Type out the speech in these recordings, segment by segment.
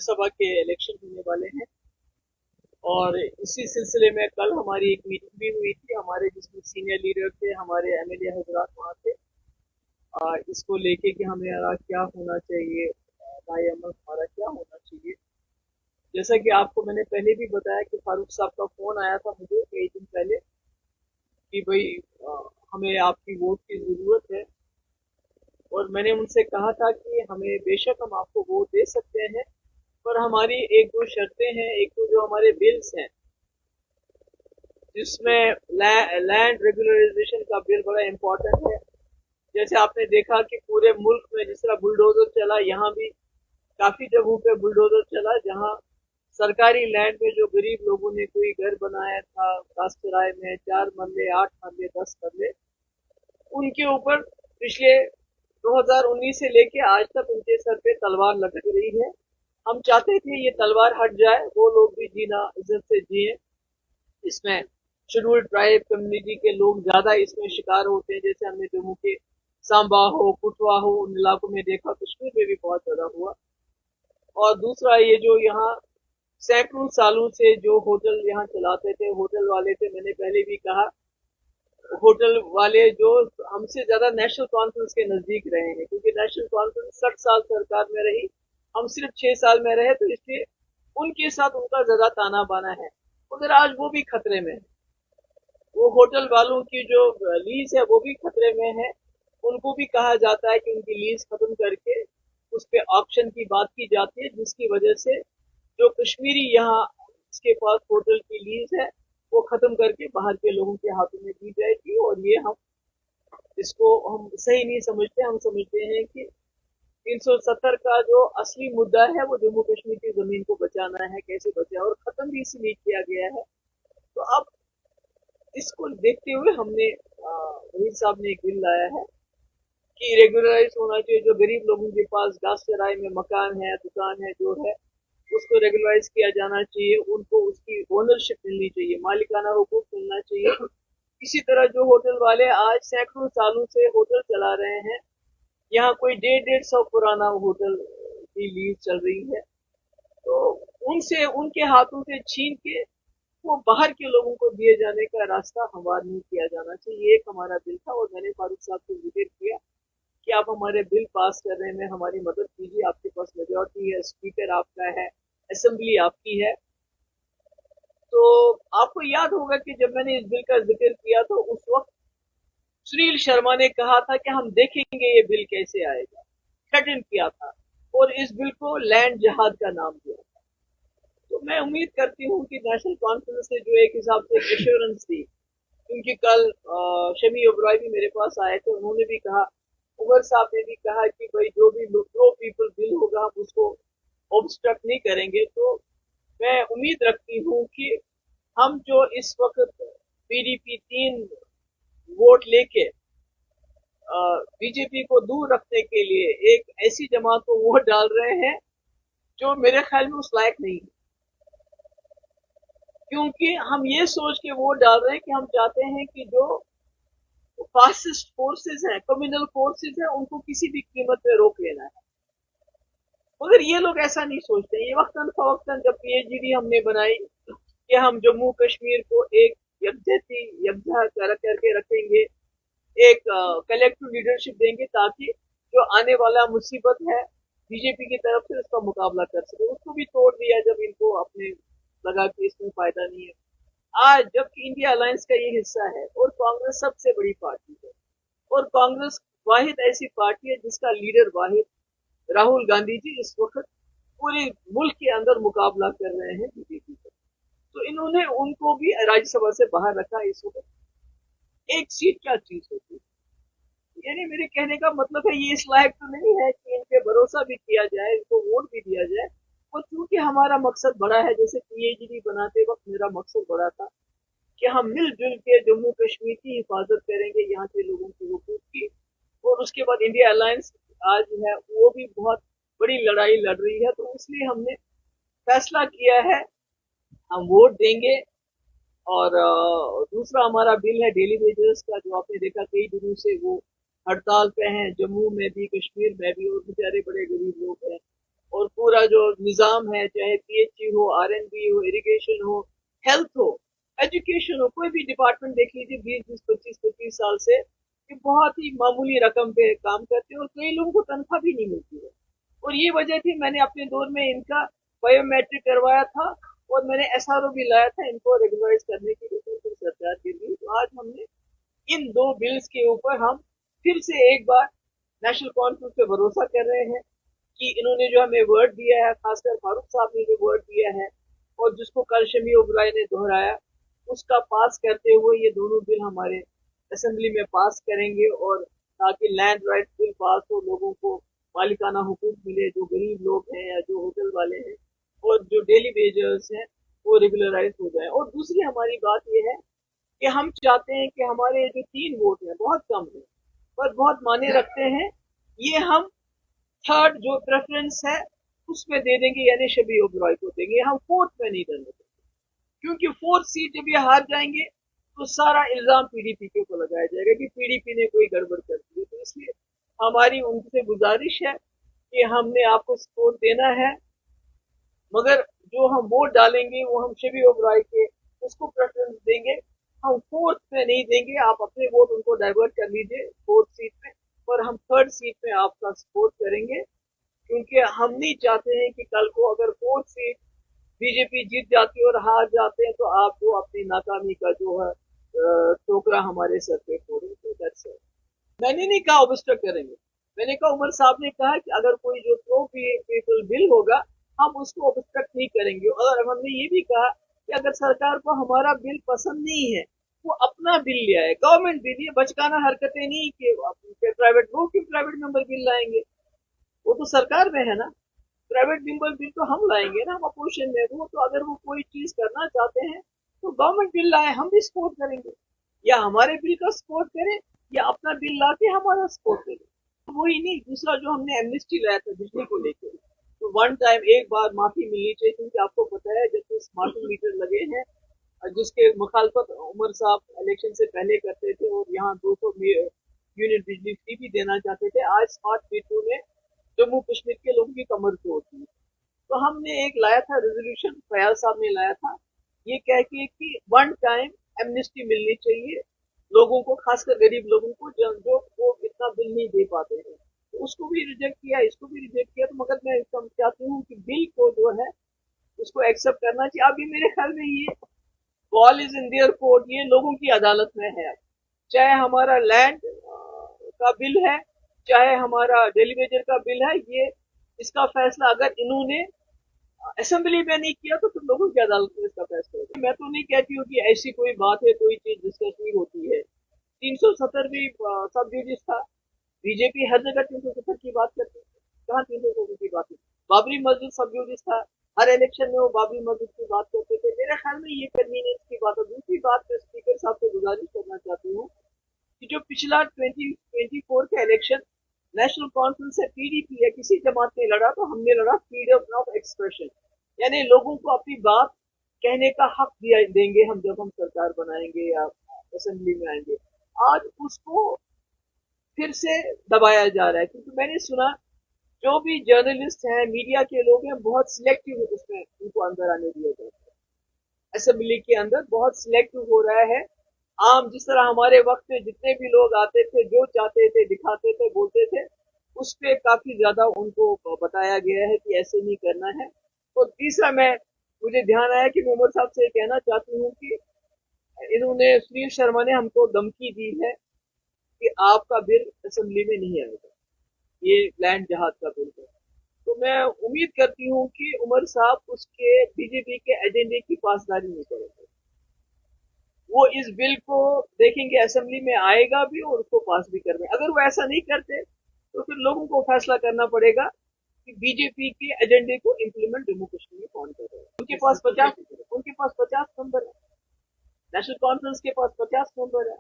सभा के इलेक्शन होने वाले हैं और इसी सिलसिले में कल हमारी एक मीटिंग भी हुई थी हमारे, जिसमें सीनियर लीडर थे, हमारे एमएलए हजरात वहाँ थे। इसको लेके कि हमारा क्या होना चाहिए, राय अमल हमारा क्या होना चाहिए। जैसा कि आपको मैंने पहले भी बताया कि फारूक साहब का फोन आया था मुझे कई दिन पहले कि भाई हमें आपकी वोट की जरूरत है। और मैंने उनसे कहा था कि हमें बेशक हम आपको वोट दे सकते हैं, पर हमारी एक दो शर्तें हैं। एक तो जो हमारे बिल्स हैं, जिसमें लैंड रेगुलराइजेशन का बिल बड़ा इम्पोर्टेंट है। जैसे आपने देखा कि पूरे मुल्क में जिस तरह बुलडोजर चला, यहाँ भी काफी जगहों पे बुलडोजर चला, जहाँ सरकारी लैंड में जो गरीब लोगों ने कोई घर बनाया था कासराय में, 4 मरले, 8 मरले, 10 मरले, उनके ऊपर पिछले 2019 से लेके आज तक उनके सर पे तलवार लटक रही है। हम चाहते थे ये तलवार हट जाए, वो लोग भी जीना इज्जत से जिए। इसमें शेड्यूल ट्राइब कम्युनिटी के लोग ज्यादा इसमें शिकार होते हैं, जैसे हमने जम्मू के सांबा हो, कुटवा हो, उन इलाकों में देखा, कश्मीर में भी बहुत ज्यादा हुआ। और दूसरा ये जो यहाँ सैकड़ों सालों से जो होटल यहाँ चलाते थे, होटल वाले थे, मैंने पहले भी कहा, होटल वाले जो हमसे ज्यादा नेशनल कॉन्फ्रेंस के नजदीक रहे हैं, क्योंकि नेशनल कॉन्फ्रेंस 60 साल सरकार में रही, हम सिर्फ 6 साल में रहे, तो इसलिए उनके साथ उनका ज्यादा ताना बाना है। मगर आज वो भी खतरे में है। वो होटल वालों की जो लीज है वो भी खतरे में है। उनको भी कहा जाता है कि उनकी लीज खत्म करके उस पे ऑप्शन की बात की जाती है, जिसकी वजह से जो कश्मीरी यहाँ इसके पास होटल की लीज है वो खत्म करके बाहर के लोगों के हाथों में दी जाएगी। और ये हम इसको हम सही नहीं समझते। हम समझते हैं कि 370 का जो असली मुद्दा है वो जम्मू कश्मीर की जमीन को बचाना है, कैसे बचाए, और खत्म भी इसलिए किया गया है। तो अब इसको देखते हुए हमने वजीर साहब ने एक बिल लाया है कि रेगुलराइज होना चाहिए। जो गरीब लोगों के पास घास चराई में मकान है, दुकान है, जो है, उसको रेगुलराइज किया जाना चाहिए। उनको उसकी ओनरशिप मिलनी चाहिए, मालिकाना हुकूक मिलना चाहिए। इसी तरह जो होटल वाले आज सैकड़ों सालों से होटल चला रहे हैं, यहाँ कोई 150-150 पुराना होटल की लीज चल रही है, तो उनसे, उनके हाथों से छीन के वो बाहर के लोगों को दिए जाने का रास्ता हमवार नहीं किया जाना चाहिए। ये एक हमारा बिल था और मैंने फारूक साहब से जिक्र किया कि आप हमारे बिल पास करने में हमारी मदद कीजिए। आपके पास मेजोरिटी है, स्पीकर आपका है, असेंबली आपकी है। तो आपको याद होगा कि जब मैंने इस बिल का जिक्र किया तो उस वक्त सुनील शर्मा ने कहा था कि हम देखेंगे ये बिल कैसे आएगा, थ्रेटन किया था, और इस बिल को लैंड जहाद का नाम दिया था। तो मैं उम्मीद करती हूँ कि नेशनल कॉन्फ्रेंस से जो एक हिसाब से एश्योरेंस थी, क्योंकि कल शमी ओबराय भी मेरे पास आए थे, उन्होंने भी कहा, उमर साहब ने भी कहा कि भाई जो भी प्रो पीपल बिल होगा हम उसको ऑब्स्ट्रक्ट नहीं करेंगे। तो मैं उम्मीद रखती हूँ कि हम जो इस वक्त पीडीपी 3 वोट लेके बीजेपी को दूर रखने के लिए एक ऐसी जमात को वोट डाल रहे हैं जो मेरे ख्याल में उस लायक नहीं है। क्योंकि हम ये सोच के वोट डाल रहे हैं कि हम चाहते हैं कि जो फासिस्ट फोर्सेस हैं, कम्युनल फोर्सेस हैं, उनको किसी भी कीमत पे रोक लेना है। मगर ये लोग ऐसा नहीं सोचते। ये वक्तन फवक्तन जब पीएचडी हमने बनाई कि हम जम्मू कश्मीर को एक यकजहती यकजा करके रखेंगे, एक कलेक्टिव लीडरशिप देंगे, ताकि जो आने वाला मुसीबत है बीजेपी की तरफ से उसका मुकाबला कर सके, उसको भी तोड़ दिया जब इनको अपने लगा कि इसमें फायदा नहीं है। आज जबकि इंडिया अलायंस का ये हिस्सा है और कांग्रेस सबसे बड़ी पार्टी है, और कांग्रेस वाहिद ऐसी पार्टी है जिसका लीडर वाहिद राहुल गांधी जी इस वक्त पूरे मुल्क के अंदर मुकाबला कर रहे हैं बीजेपी से। तो इन्होंने उनको भी राज्यसभा से बाहर रखा। इस वक्त एक सीट क्या चीज होती है, यानी मेरे कहने का मतलब है ये इस लायक तो नहीं है कि इन पे भरोसा भी किया जाए, इनको वोट भी दिया जाए। और चूंकि हमारा मकसद बड़ा है, जैसे पीएचडी बनाते वक्त मेरा मकसद बड़ा था कि हम मिलजुल के जम्मू कश्मीर की हिफाजत करेंगे, यहाँ के लोगों की हुकूक की। और उसके बाद इंडिया अलायंस आज है वो भी बहुत बड़ी लड़ाई लड़ रही है, तो इसलिए हमने फैसला किया है हम वोट देंगे। और दूसरा हमारा बिल है डेली वेजेस का, जो आपने देखा कई दिनों से वो हड़ताल पे हैं, जम्मू में भी, कश्मीर में भी, और बेचारे बड़े गरीब लोग हैं। और पूरा जो निजाम है, चाहे पीएचई हो, आरएनबी हो, इरिगेशन हो, हेल्थ हो, एजुकेशन हो, कोई भी डिपार्टमेंट देख लीजिए, 20 20 25 25 साल से ये बहुत ही मामूली रकम पे काम करते हैं और कई लोगों को तनख्वाह भी नहीं मिलती है। और ये वजह थी, मैंने अपने दौर में इनका बायोमेट्रिक करवाया था और मैंने एसआरओ भी लाया था इनको रेगुलराइज करने के लिए सेंट्रल सरकार के लिए। तो आज हमने इन दो बिल्स के ऊपर हम फिर से एक बार नेशनल कॉन्फ्रेंस पे भरोसा कर रहे हैं कि इन्होंने जो हमें वर्ड दिया है, खासकर फारूक साहब ने जो वर्ड दिया है और जिसको कल शमी ओबराय ने दोहराया, उसका पास करते हुए ये दोनों बिल हमारे असेंबली में पास करेंगे और ताकि लैंड राइट बिल पास हो, लोगों को मालिकाना हुकूक मिले, जो गरीब लोग हैं या जो होटल वाले हैं और जो डेली वेजर्स हैं वो रेगुलराइज हो जाए। और दूसरी हमारी बात यह है कि हम चाहते हैं कि हमारे जो 3 वोट हैं बहुत कम है पर बहुत माने रखते हैं, ये हम थर्ड जो प्रेफरेंस है उसमें दे देंगे, यानी शबी ओबराय को देंगे, हम फोर्थ में नहीं देंगे। क्योंकि फोर्थ सीट जब ये हार जाएंगे तो सारा इल्जाम पीडीपी के ऊपर लगाया जाएगा कि पीडीपी ने कोई गड़बड़ कर दी है। तो इसलिए हमारी उनसे गुजारिश है कि हमने आपको सपोर्ट देना है, मगर जो हम वोट डालेंगे वो हम शबी ओबराय के उसको प्रेफरेंस देंगे, हम फोर्थ में नहीं देंगे। आप अपने वोट उनको डाइवर्ट कर लीजिए फोर्थ सीट में, पर हम थर्ड सीट में आपका सपोर्ट करेंगे क्योंकि हम नहीं चाहते हैं कि कल को अगर फोर्थ सीट बीजेपी जीत जाती है और हार जाते हैं तो आप जो अपनी नाकामी का जो है टोकरा हमारे सर पे फोड़े। तो दैट्स इट। मैंने नहीं कहा ऑब्स्ट्रक्ट करेंगे, मैंने कहा उमर साहब ने कहा कि अगर कोई जो प्रो पीपल बिल होगा हम उसको ऑब्स्ट्रक्ट नहीं करेंगे। और हमने ये भी कहा कि अगर सरकार को हमारा बिल पसंद नहीं है वो अपना बिल ले आए, गवर्नमेंट बिल, ये बचकाना हरकतें नहीं कि प्राइवेट, वो क्यों प्राइवेट मेंबर बिल लाएंगे, वो तो सरकार में है ना। प्राइवेट मेंबर बिल तो हम लाएंगे ना, हम अपोजिशन में। वो तो अगर वो कोई चीज करना चाहते हैं तो गवर्नमेंट बिल लाए, हम भी सपोर्ट करेंगे, या हमारे बिल का सपोर्ट करें या अपना बिल ला के हमारा सपोर्ट करें। तो वही नहीं, दूसरा जो हमने एमनेस्टी लाया था बिजली को लेकर, तो वन टाइम एक बार माफी मिलनी चाहिए क्योंकि आपको पता है जब स्मार्ट मीटर लगे हैं जिसके मुखालफत उमर साहब इलेक्शन से पहले करते थे और यहाँ 200 यूनिट बिजली फ्री भी देना चाहते थे, आज स्मार्ट मीटरों ने जम्मू कश्मीर के लोगों की कमर तोड़ दी। तो हमने एक लाया था रेजोल्यूशन, फयाज साहब ने लाया था, ये कह के कि वन टाइम एमनेस्टी मिलनी चाहिए लोगों को, खासकर गरीब लोगों को जो वो इतना बिल नहीं दे पाते हैं। तो उसको भी रिजेक्ट किया, इसको भी रिजेक्ट किया। तो मगर मैं चाहती हूँ कि बिल को जो है उसको एक्सेप्ट करना चाहिए। अभी मेरे ख्याल में ये ball is in their court, ये लोगों की अदालत में है। चाहे हमारा लैंड का बिल है, चाहे हमारा डेलीवेजर का बिल है, ये इसका फैसला अगर इन्होंने असेंबली में नहीं किया तो फिर लोगों की अदालत में इसका फैसला होगा। मैं तो नहीं कहती हूँ कि ऐसी कोई बात है, कोई चीज डिस्कस नहीं होती है। 370 भी सब जुडिस था, बीजेपी हर जगह 370 की बात करती है, कहाँ 370 की बात है। बाबरी मस्जिद सब जुडिस था, हर इलेक्शन में वो बाबरी मस्जिद की बात करते थे। मेरे ख्याल में ये कन्वीनियंस की बात है। दूसरी बात मैं स्पीकर साहब से गुजारिश करना चाहती हूँ कि जो पिछला 2024 का इलेक्शन नेशनल कॉन्फ्रेंस से पीडीपी या किसी जमात ने लड़ा, तो हमने लड़ा फ्रीडम ऑफ एक्सप्रेशन, यानी लोगों को अपनी बात कहने का हक दिया देंगे हम जब हम सरकार बनाएंगे या असेंबली में आएंगे। आज उसको फिर से दबाया जा रहा है क्योंकि मैंने सुना जो भी जर्नलिस्ट हैं, मीडिया के लोग हैं, बहुत सिलेक्टिव उसमें उनको अंदर आने दिया जाता है। असेंबली के अंदर बहुत सिलेक्टिव हो रहा है। आम जिस तरह हमारे वक्त में जितने भी लोग आते थे, जो चाहते थे दिखाते थे, बोलते थे, उस पे काफी ज्यादा उनको बताया गया है कि ऐसे नहीं करना है। तो तीसरा मुझे ध्यान आया कि मैं उमर साहब से कहना चाहती हूँ कि इन्होंने, सुनील शर्मा ने हमको धमकी दी है कि आपका बिल असेंबली में नहीं आएगा, ये लैंड जहाज का बिल है। तो मैं उम्मीद करती हूँ कि उमर साहब उसके बीजेपी के एजेंडे की पासदारी नहीं करेंगे, वो इस बिल को देखेंगे असेंबली में आएगा भी और उसको पास भी कर देंगे। अगर वो ऐसा नहीं करते तो फिर लोगों को फैसला करना पड़ेगा कि बीजेपी के एजेंडे को इम्प्लीमेंट जम्मू कश्मीर में कौन कर रहा है। उनके पास 50 नंबर है, नेशनल कॉन्फ्रेंस के पास 50 नंबर है,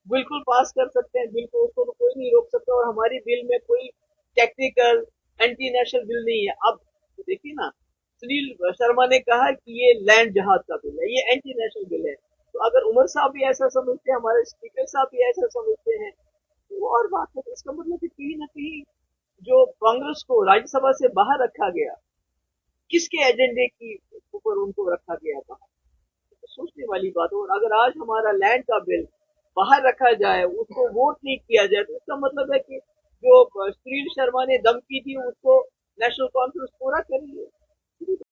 बिल्कुल पास कर सकते हैं बिल को, उसको तो कोई नहीं रोक सकता। और हमारी बिल में कोई टेक्निकल एंटी नेशनल बिल नहीं है। अब तो देखिए ना, सुनील शर्मा ने कहा कि ये लैंड जहाज का बिल है, ये एंटी नेशनल बिल है। तो अगर उमर साहब भी ऐसा समझते हैं, हमारे स्पीकर साहब भी ऐसा समझते हैं, तो और बात है। तो इसका मतलब कि कहीं ना कहीं जो कांग्रेस को राज्यसभा से बाहर रखा गया, किसके एजेंडे की ऊपर उनको रखा गया बाहर? तो सोचने वाली बात है। और अगर आज हमारा लैंड का बिल बाहर रखा जाए, उसको वोट नहीं किया जाए, तो इसका मतलब है कि जो सुनील शर्मा ने धमकी दी उसको नेशनल कॉन्फ्रेंस पूरा करेगी।